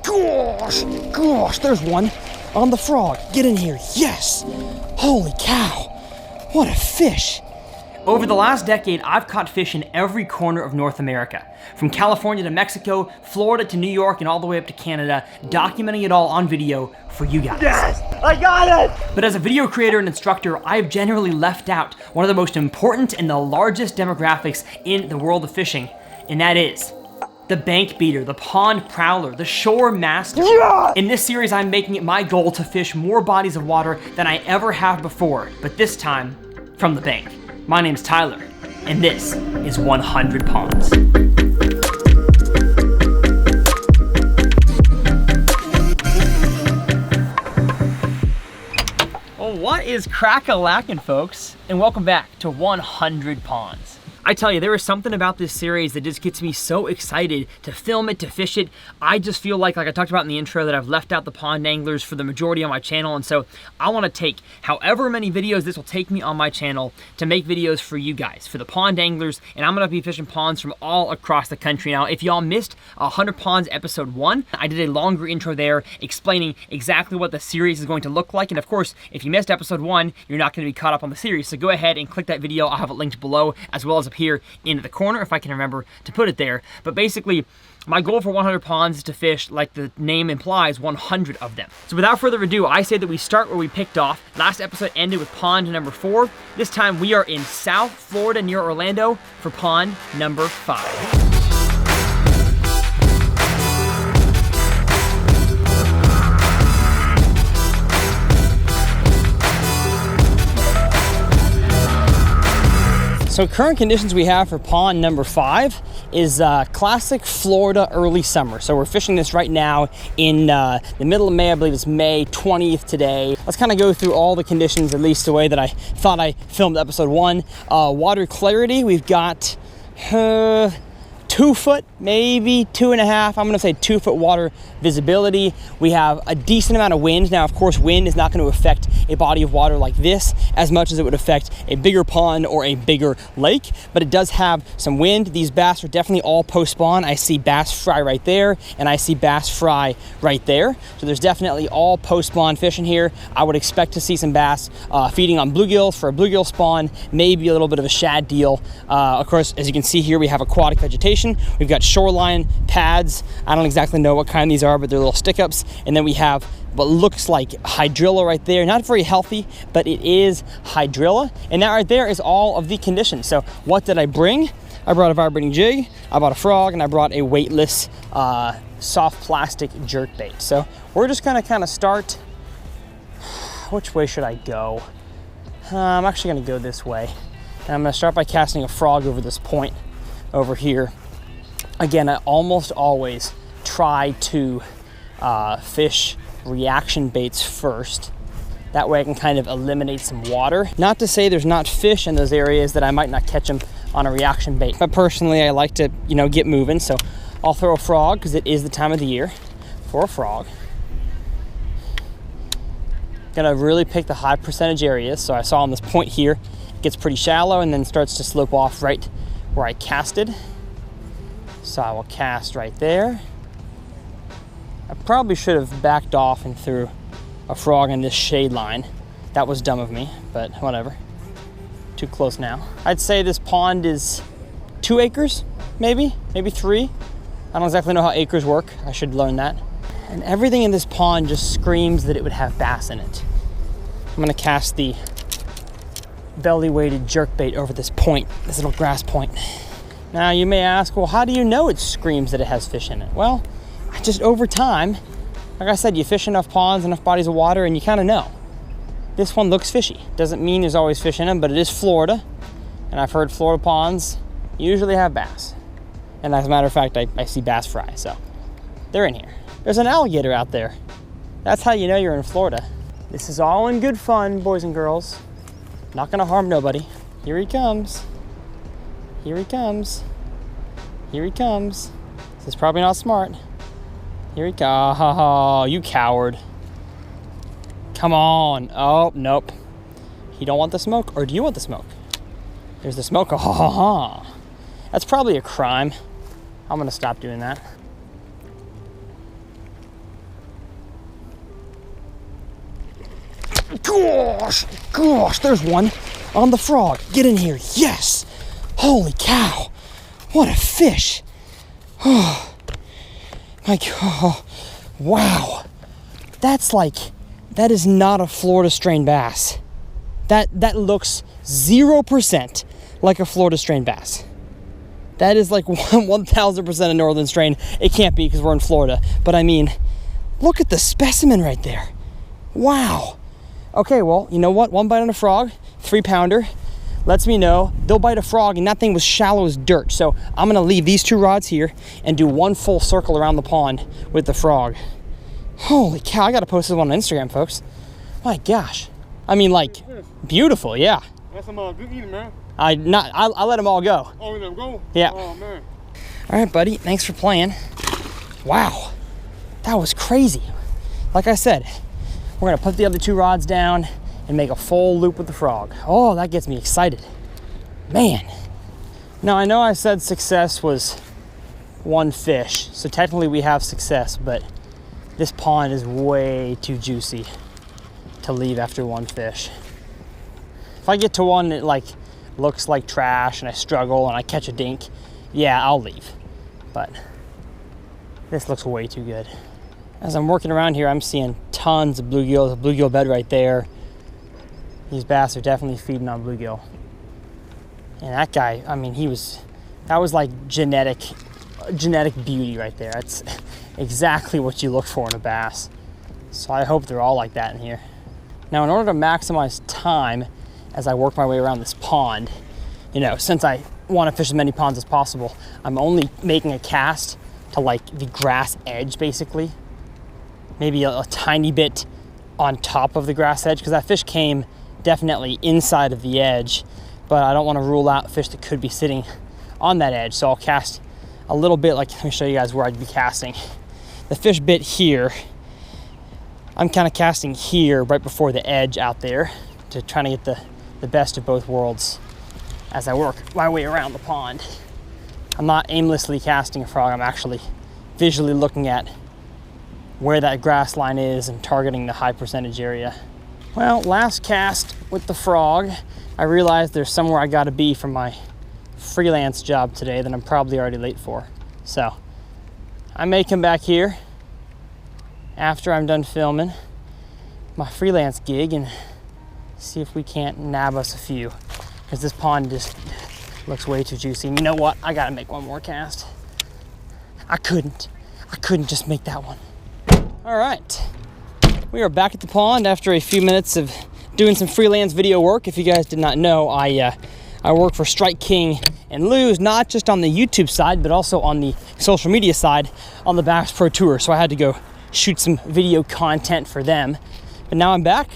Gosh, there's one on the frog. Get in here, yes! Holy cow, what a fish. Over the last decade, I've caught fish in every corner of North America. From California to Mexico, Florida to New York, and all the way up to Canada, documenting it all on video for you guys. Yes, I got it! But as a video creator and instructor, I've generally left out one of the most important and the largest demographics in the world of fishing, and that is the bank beater, the pond prowler, the shore master. Yeah! In this series, I'm making it my goal to fish more bodies of water than I ever have before, but this time, from the bank. My name's Tyler, and this is 100 Ponds. Well, what is crack-a-lackin', folks? And welcome back to 100 Ponds. I tell you, there is something about this series that just gets me so excited to film it, to fish it. I just feel like I talked about in the intro, that I've left out the pond anglers for the majority on my channel, and so I want to take however many videos this will take me on my channel to make videos for you guys, for the pond anglers, and I'm going to be fishing ponds from all across the country. Now, if y'all missed 100 Ponds episode 1, I did a longer intro there explaining exactly what the series is going to look like, and of course, if you missed episode 1, you're not going to be caught up on the series, so go ahead and click that video. I'll have it linked below, as well as up here in the corner if I can remember to put it there. But basically, my goal for 100 ponds is to fish, like the name implies, 100 of them. So without further ado, I say that we start where we picked off. Last episode ended with pond number 4. This time we are in South Florida near Orlando for pond number 5. So current conditions we have for pond number 5 is classic Florida early summer. So we're fishing this right now in the middle of May. I believe it's May 20th today. Let's kind of go through all the conditions, at least the way that I thought I filmed episode 1. Water clarity, we've got 2 foot, maybe 2.5. I'm gonna say 2 foot water visibility. We have a decent amount of wind. Now, of course, wind is not gonna affect a body of water like this as much as it would affect a bigger pond or a bigger lake, but it does have some wind. These bass are definitely all post-spawn. I see bass fry right there, and I see bass fry right there. So there's definitely all post-spawn fishing here. I would expect to see some bass feeding on bluegills for a bluegill spawn, maybe a little bit of a shad deal. Of course, as you can see here, we have aquatic vegetation. We've got shoreline pads. I don't exactly know what kind these are, but they're little stick-ups. And then we have what looks like hydrilla right there. Not very healthy, but it is hydrilla. And that right there is all of the conditions. So what did I bring? I brought a vibrating jig, I brought a frog, and I brought a weightless soft plastic jerk bait. So we're just gonna kind of start. Which way should I go? I'm actually gonna go this way. And I'm gonna start by casting a frog over this point over here. Again, I almost always try to fish reaction baits first. That way I can kind of eliminate some water. Not to say there's not fish in those areas that I might not catch them on a reaction bait. But personally, I like to, get moving. So I'll throw a frog because it is the time of the year for a frog. Gonna really pick the high percentage areas. So I saw on this point here, it gets pretty shallow and then starts to slope off right where I casted. So I will cast right there. I probably should have backed off and threw a frog in this shade line. That was dumb of me, but whatever. Too close now. I'd say this pond is 2 acres, maybe 3. I don't exactly know how acres work. I should learn that. And everything in this pond just screams that it would have bass in it. I'm gonna cast the belly weighted jerkbait over this point, this little grass point. Now you may ask, well, how do you know it screams that it has fish in it? Well, just over time, like I said, you fish enough ponds, enough bodies of water, and you kind of know. This one looks fishy. Doesn't mean there's always fish in them, but it is Florida, and I've heard Florida ponds usually have bass. And as a matter of fact, I see bass fry, so they're in here. There's an alligator out there. That's how you know you're in Florida. This is all in good fun, boys and girls. Not gonna harm nobody. Here he comes. Here he comes. Here he comes. This is probably not smart. Here he comes. Oh, you coward. Come on. Oh, nope. You don't want the smoke, or do you want the smoke? There's the smoke. Oh, that's probably a crime. I'm gonna stop doing that. Gosh, there's one on the frog. Get in here. Yes. Holy cow. What a fish. Oh, my God. Wow. That is not a Florida strain bass. That looks 0% like a Florida strain bass. That is like 1,000% a northern strain. It can't be because we're in Florida. But I mean, look at the specimen right there. Wow. Okay, well, you know what? One bite on a frog, 3-pounder, lets me know they'll bite a frog, and that thing was shallow as dirt. So I'm gonna leave these 2 rods here and do one full circle around the pond with the frog. Holy cow, I gotta post this one on Instagram, folks. My gosh. I mean, like, beautiful, yeah. That's some good eating, man. I let them all go. Oh, let them go? Yeah. Oh, man. All right, buddy, thanks for playing. Wow, that was crazy. Like I said, we're gonna put the other 2 rods down and make a full loop with the frog. Oh, that gets me excited. Man. Now, I know I said success was 1 fish, so technically we have success, but this pond is way too juicy to leave after 1 fish. If I get to one that like looks like trash and I struggle and I catch a dink, yeah, I'll leave. But this looks way too good. As I'm working around here, I'm seeing tons of bluegills, a bluegill bed right there. These bass are definitely feeding on bluegill. And that guy, I mean, that was like genetic beauty right there. That's exactly what you look for in a bass. So I hope they're all like that in here. Now, in order to maximize time as I work my way around this pond, you know, since I want to fish as many ponds as possible, I'm only making a cast to like the grass edge, basically. Maybe a tiny bit on top of the grass edge, because that fish came definitely inside of the edge, but I don't want to rule out fish that could be sitting on that edge. So I'll cast a little bit, like, let me show you guys where I'd be casting. The fish bit here, I'm kind of casting here right before the edge out there to try to get the best of both worlds as I work my way around the pond. I'm not aimlessly casting a frog, I'm actually visually looking at where that grass line is and targeting the high percentage area. Well, last cast with the frog, I realized there's somewhere I gotta be for my freelance job today that I'm probably already late for. So I may come back here after I'm done filming my freelance gig and see if we can't nab us a few, because this pond just looks way too juicy. And you know what? I gotta make one more cast. I couldn't just make that one. All right, we are back at the pond after a few minutes of doing some freelance video work. If you guys did not know, I work for Strike King and Lose, not just on the YouTube side, but also on the social media side on the Bass Pro Tour. So I had to go shoot some video content for them. But now I'm back.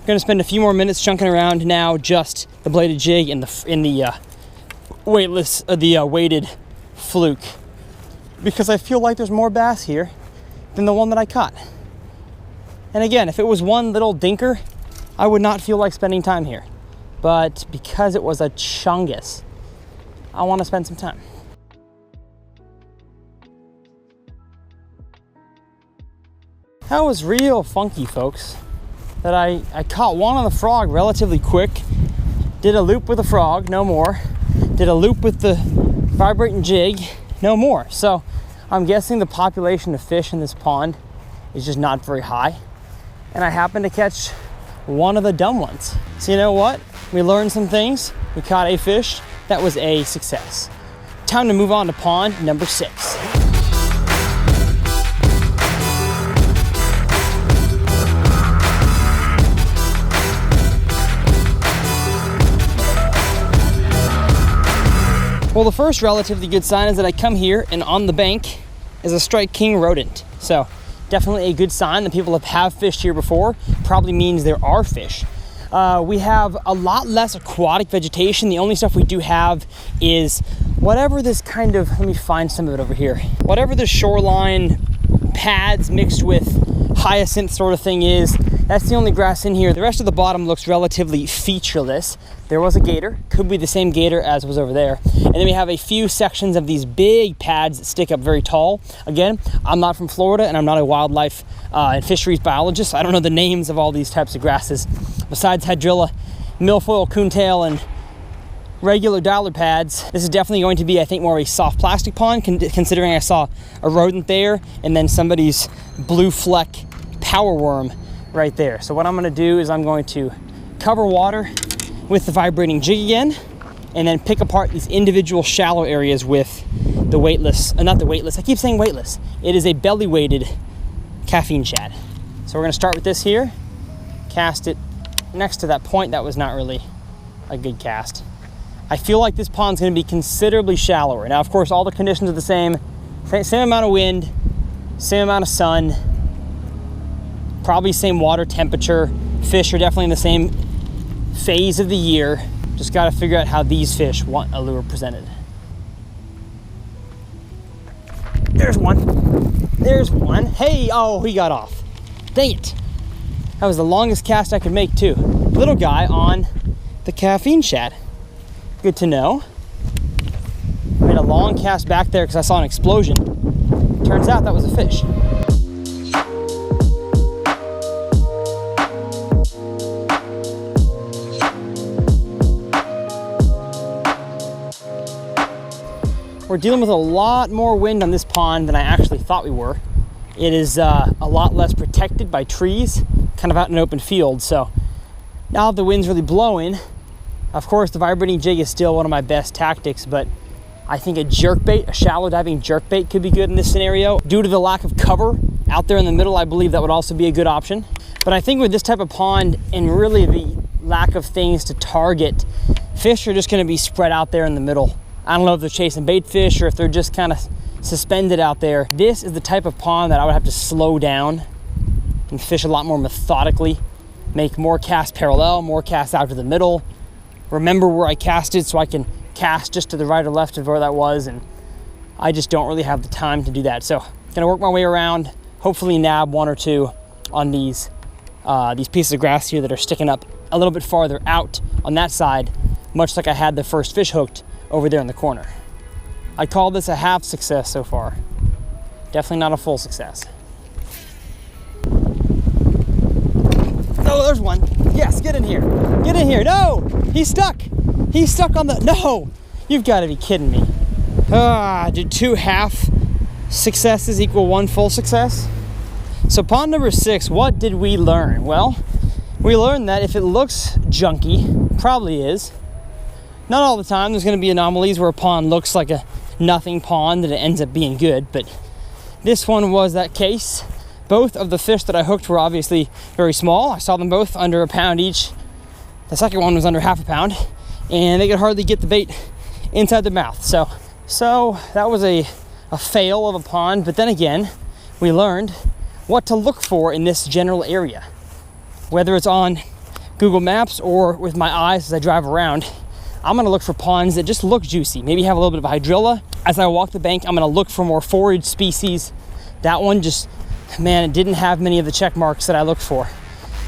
I'm gonna spend a few more minutes chunking around now, just the bladed jig and the weighted fluke, because I feel like there's more bass here than the one that I caught. And again, if it was one little dinker, I would not feel like spending time here. But because it was a chungus, I want to spend some time. That was real funky, folks. That I caught one on the frog relatively quick, did a loop with the frog, no more, did a loop with the vibrating jig, no more. So I'm guessing the population of fish in this pond is just not very high. And I happened to catch one of the dumb ones. So you know what? We learned some things. We caught a fish that was a success. Time to move on to pond number 6. Well, the first relatively good sign is that I come here and on the bank is a Strike King rodent. So definitely a good sign that people have fished here before. Probably means there are fish. We have a lot less aquatic vegetation. The only stuff we do have is whatever this kind of, let me find some of it over here. Whatever the shoreline pads mixed with hyacinth sort of thing is, That's the only grass in here. The rest of the bottom looks relatively featureless. There was a gator, could be the same gator as was over there. And then we have a few sections of these big pads that stick up very tall. Again, I'm not from Florida and I'm not a wildlife and fisheries biologist. I don't know the names of all these types of grasses. Besides hydrilla, milfoil, coontail, and regular dollar pads, this is definitely going to be, I think, more of a soft plastic pond, considering I saw a rodent there and then somebody's blue fleck power worm right there. So what I'm gonna do is I'm going to cover water with the vibrating jig again, and then pick apart these individual shallow areas with the weightless, not the weightless, I keep saying weightless. It is a belly weighted caffeine shad. So we're gonna start with this here, cast it next to that point. That was not really a good cast. I feel like this pond's gonna be considerably shallower. Now, of course, all the conditions are the same amount of wind, same amount of sun, probably same water temperature. Fish are definitely in the same phase of the year. Just gotta figure out how these fish want a lure presented. There's one. There's one. Hey, oh, he got off. Dang it. That was the longest cast I could make too. Little guy on the caffeine shad. Good to know. Made a long cast back there because I saw an explosion. Turns out that was a fish. We're dealing with a lot more wind on this pond than I actually thought we were. It is a lot less protected by trees, kind of out in an open field. So now the wind's really blowing. Of course, the vibrating jig is still one of my best tactics, but I think a jerkbait, a shallow diving jerkbait, could be good in this scenario. Due to the lack of cover out there in the middle, I believe that would also be a good option. But I think with this type of pond and really the lack of things to target, fish are just gonna be spread out there in the middle. I don't know if they're chasing bait fish or if they're just kind of suspended out there. This is the type of pond that I would have to slow down and fish a lot more methodically, make more casts parallel, more casts out to the middle, remember where I casted so I can cast just to the right or left of where that was, and I just don't really have the time to do that. So gonna work my way around, hopefully nab one or two on these pieces of grass here that are sticking up a little bit farther out on that side, much like I had the first fish hooked over there in the corner. I call this a half success so far. Definitely not a full success. Oh, there's one. Yes, get in here. Get in here. No, he's stuck. He's stuck on the, no, you've got to be kidding me. Did 2 half successes equal 1 full success? So pond number 6, what did we learn? Well, we learned that if it looks junky, probably is. Not all the time. There's going to be anomalies where a pond looks like a nothing pond and it ends up being good, but this one was that case. Both of the fish that I hooked were obviously very small. I saw them both under a pound each. The second one was under half a pound, and they could hardly get the bait inside their mouth. So that was a fail of a pond, but then again, we learned what to look for in this general area. Whether it's on Google Maps or with my eyes as I drive around, I'm gonna look for ponds that just look juicy, maybe have a little bit of hydrilla. As I walk the bank, I'm gonna look for more forage species. That one just, man, it didn't have many of the check marks that I looked for.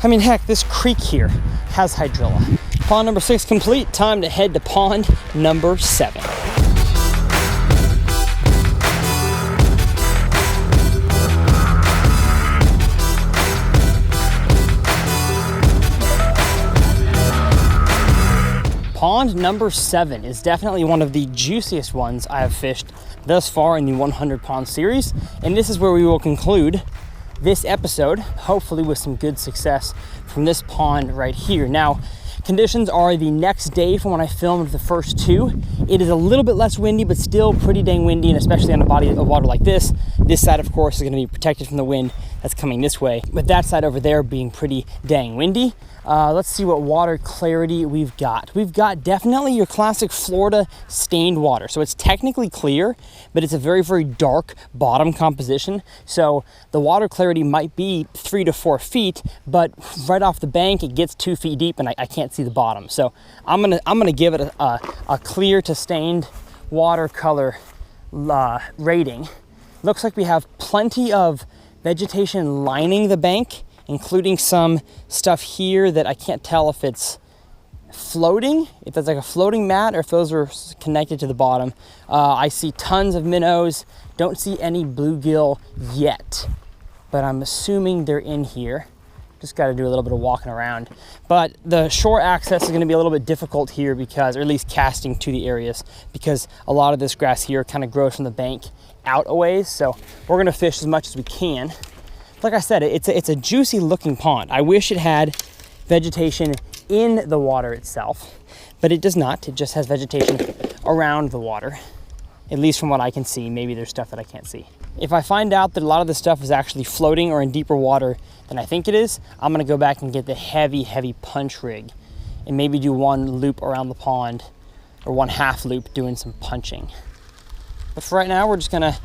I mean, heck, this creek here has hydrilla. Pond number 6 complete, time to head to pond number 7. Pond number 7 is definitely one of the juiciest ones I have fished thus far in the 100 pond series, and this is where we will conclude this episode, hopefully with some good success from this pond right here. Now, conditions are the next day from when I filmed the first 2. It is a little bit less windy, but still pretty dang windy, and especially on a body of water like this. This side, of course, is going to be protected from the wind that's coming this way, but that side over there being pretty dang windy. Let's see what water clarity we've got. We've got definitely your classic Florida stained water. So it's technically clear, but it's a very, very dark bottom composition. So the water clarity might be 3 to 4 feet, but right off the bank, it gets 2 feet deep and I can't see the bottom. So I'm gonna give it a clear to stained water color rating. Looks like we have plenty of vegetation lining the bank, including some stuff here that I can't tell if it's floating, if that's like a floating mat or if those are connected to the bottom. I see tons of minnows, don't see any bluegill yet, but I'm assuming they're in here. Just got to do a little bit of walking around. But the shore access is going to be a little bit difficult here because, or at least casting to the areas, because a lot of this grass here kind of grows from the bank out a ways. So we're going to fish as much as we can. Like I said, it's a juicy looking pond. I wish it had vegetation in the water itself, but it does not. It just has vegetation around the water, at least from what I can see. Maybe there's stuff that I can't see. If I find out that a lot of this stuff is actually floating or in deeper water than I think it is, I'm gonna go back and get the heavy punch rig and maybe do one loop around the pond or one half loop doing some punching. But for right now, we're just gonna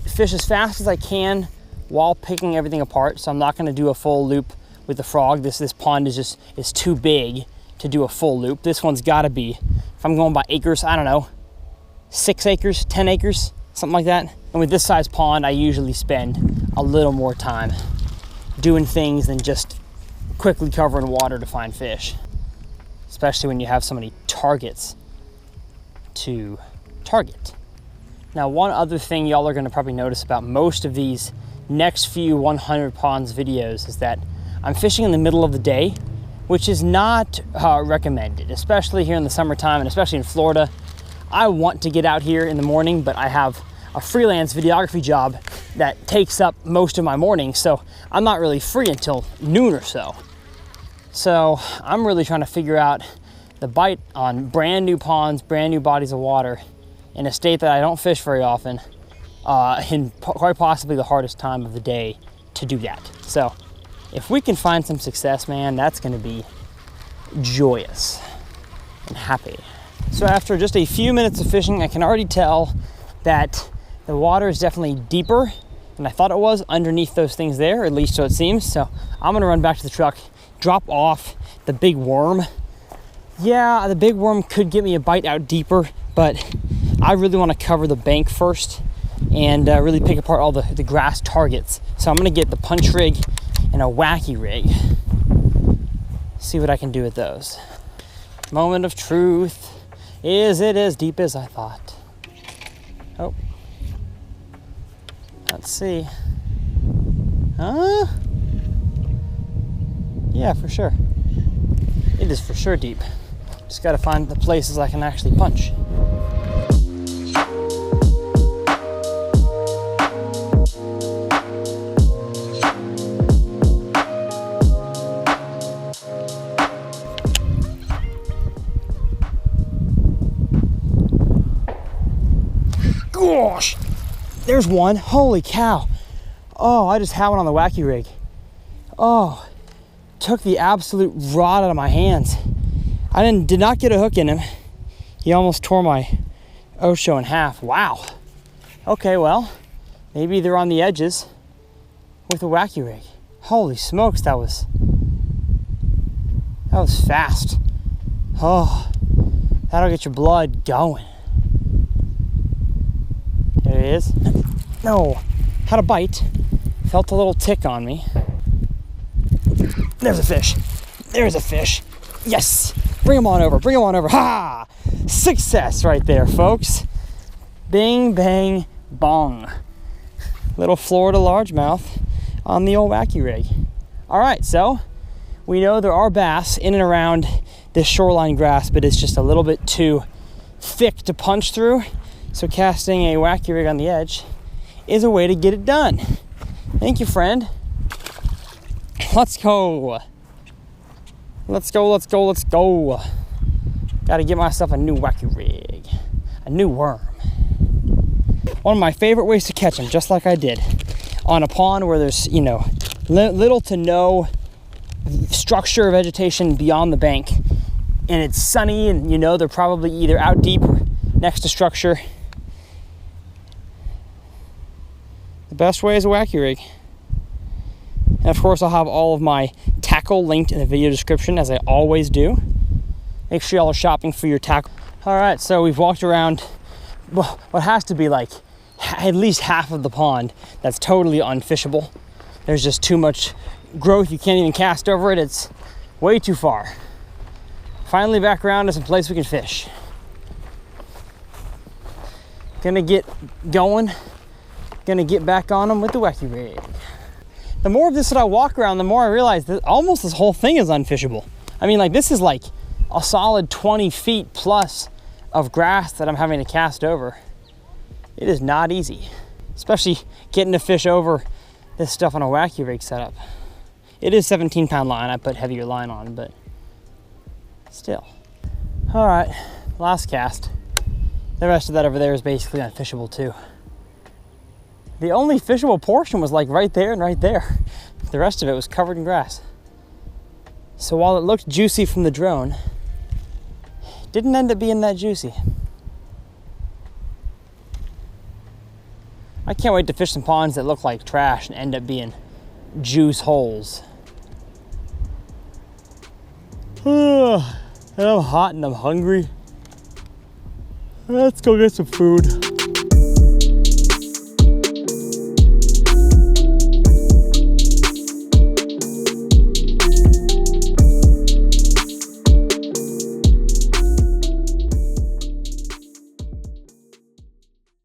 fish as fast as I can while picking everything apart. So I'm not gonna do a full loop with the frog. This pond is too big to do a full loop. This one's gotta be, if I'm going by acres, I don't know, 6 acres, 10 acres, something like that. And with this size pond, I usually spend a little more time doing things than just quickly covering water to find fish, especially when you have so many targets to target. Now, one other thing y'all are gonna probably notice about most of these next few 100 ponds videos is that I'm fishing in the middle of the day, which is not recommended, especially here in the summertime and especially in Florida. I want to get out here in the morning, but I have a freelance videography job that takes up most of my morning, so I'm not really free until noon or so. So I'm really trying to figure out the bite on brand new ponds, brand new bodies of water in a state that I don't fish very often, in quite possibly the hardest time of the day to do that. So if we can find some success, man, that's gonna be joyous and happy. So after just a few minutes of fishing, I can already tell that the water is definitely deeper than I thought it was underneath those things there, at least so it seems. So I'm gonna run back to the truck, drop off the big worm. Yeah, the big worm could get me a bite out deeper, but I really wanna cover the bank first and really pick apart all the grass targets. So I'm gonna get the punch rig and a wacky rig. See what I can do with those. Moment of truth. Is it as deep as I thought? Oh. Let's see. Huh? Yeah, for sure. It is for sure deep. Just gotta find the places I can actually punch. Gosh, there's one. Holy cow. Oh, I just had one on the wacky rig. Oh, took the absolute rod out of my hands. I did not get a hook in him. He almost tore my Osho in half. Wow. Okay, well, maybe they're on the edges with the wacky rig. Holy smokes, that was fast. Oh, that'll get your blood going. There he is. No, had a bite. Felt a little tick on me. There's a fish. There's a fish. Yes. Bring him on over. Bring him on over. Ha! Success right there, folks. Bing, bang, bong. Little Florida largemouth on the old wacky rig. All right, so we know there are bass in and around this shoreline grass, but it's just a little bit too thick to punch through. So casting a wacky rig on the edge is a way to get it done. Thank you, friend. Let's go. Let's go, let's go, let's go. Gotta get myself a new wacky rig, a new worm. One of my favorite ways to catch them, just like I did, on a pond where there's, you know, little to no structure or vegetation beyond the bank, and it's sunny, and you know they're probably either out deep or next to structure. The best way is a wacky rig. And of course, I'll have all of my tackle linked in the video description, as I always do. Make sure y'all are shopping for your tackle. All right, so we've walked around what has to be like at least half of the pond that's totally unfishable. There's just too much growth, you can't even cast over it. It's way too far. Finally back around to some place we can fish. Gonna get going. Gonna get back on them with the wacky rig. The more of this that I walk around, the more I realize that almost this whole thing is unfishable. I mean, like, this is like a solid 20 feet plus of grass that I'm having to cast over. It is not easy, especially getting to fish over this stuff on a wacky rig setup. It is 17-pound line. I put heavier line on, but still. All right, last cast. The rest of that over there is basically unfishable too. The only fishable portion was like right there and right there. The rest of it was covered in grass. So while it looked juicy from the drone, it didn't end up being that juicy. I can't wait to fish some ponds that look like trash and end up being juice holes. And I'm hot and I'm hungry. Let's go get some food.